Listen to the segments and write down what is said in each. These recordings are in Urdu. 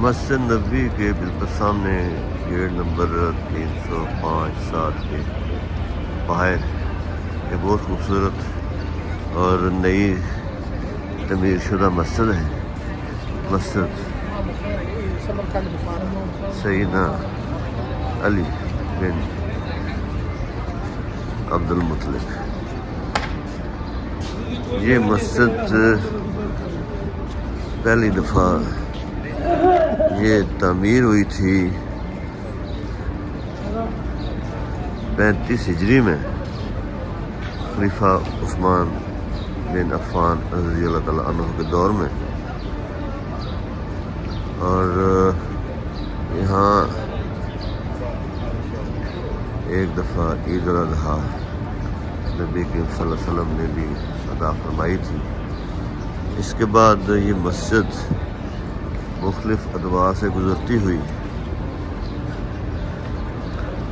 مسجد نبوی کے بالکل سامنے گیٹ نمبر 305-7 کے باہر یہ بہت خوبصورت اور نئی تعمیر شدہ مسجد ہے. مسجد سیدنا علی بن عبد المطلب. یہ مسجد پہلی دفعہ یہ تعمیر ہوئی تھی 35 ہجری میں خلیفہ عثمان بن عفان رضی اللہ تعالیٰ عنہ کے دور میں. اور یہاں ایک دفعہ عید الاضحیٰ نبی کریم صلی اللہ علیہ وسلم نے بھی ادا فرمائی تھی. اس کے بعد یہ مسجد مختلف ادوار سے گزرتی ہوئی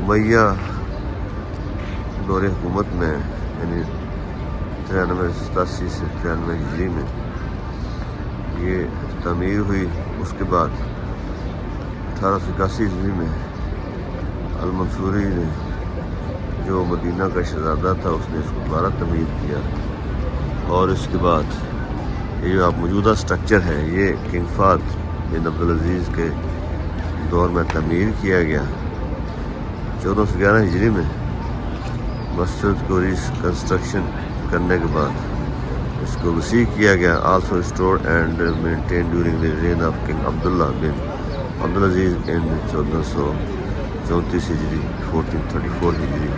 امیہ دور حکومت میں یعنی 93-87 سے 93 ہجری میں یہ تعمیر ہوئی. اس کے بعد 1881 ہجری میں المنصوری نے جو مدینہ کا شہزادہ تھا اس نے اس کو دوبارہ تعمیر کیا. اور اس کے بعد یہ جو آپ موجودہ سٹرکچر ہے یہ کنگ فہد بن عبدالعزیز کے دور میں تعمیر کیا گیا. 1411 ہجری میں مسجد کو ریکنسٹرکشن کرنے کے بعد اس کو وسیع کیا گیا. Also restored and maintain during the reign of king Abdullah bin Abdulaziz in 1434 ہجری 1434 ہجری.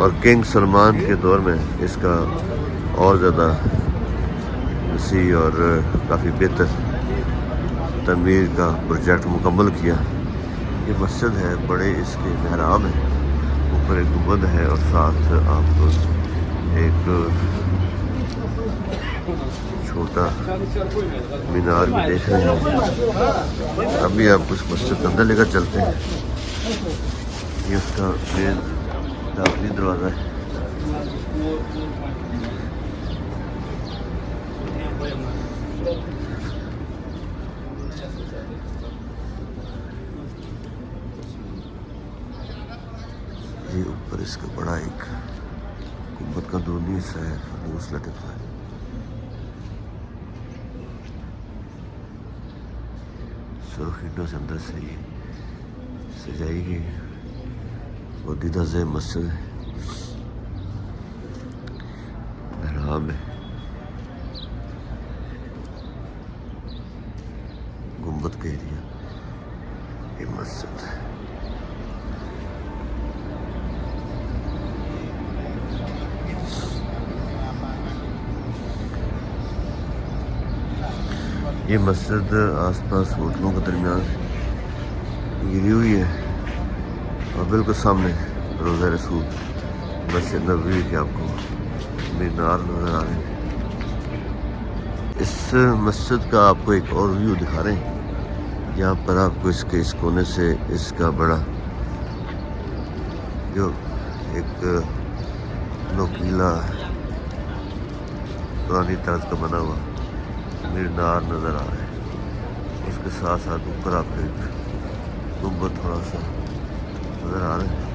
اور کنگ سلمان کے دور میں اس کا اور زیادہ وسیع اور کافی بہتر تعمیر کا پروجیکٹ مکمل کیا. یہ مسجد ہے, بڑے اس کے محراب ہیں, اوپر ایک گنبد ہے اور ساتھ آپ ایک چھوٹا مینار بھی دیکھ رہے ہیں. ابھی آپ اس مسجد کے اندر لے کر چلتے ہیں. یہ اس کا مین داخلی دروازہ ہے. یہ اوپر اس کا بڑا ایک گنبد کا اندرونی حصہ ہے, فانوس لٹکتا ہے. سرخ اینٹوں سے اندر سے یہ سجائی گئی اور دیدہ زیب مسجد ہے, محراب ہے, گنبد کا ایریا. یہ مسجد ہے. یہ مسجد آس پاس ہوٹلوں کے درمیان گری ہوئی ہے اور بالکل سامنے روضہ رسول مسجد نبوی کے آپ کو مینار نظر آ رہے ہیں. اس مسجد کا آپ کو ایک اور ویو دکھا رہے ہیں. یہاں پر آپ کو اس کے اس کونے سے اس کا بڑا جو ایک نوکیلا پرانی طرز کا بنا ہوا مینار نظر آ رہا ہے. اس کے ساتھ ساتھ اوپر آپ کو ایک گنبد تھوڑا سا نظر آ رہا ہے.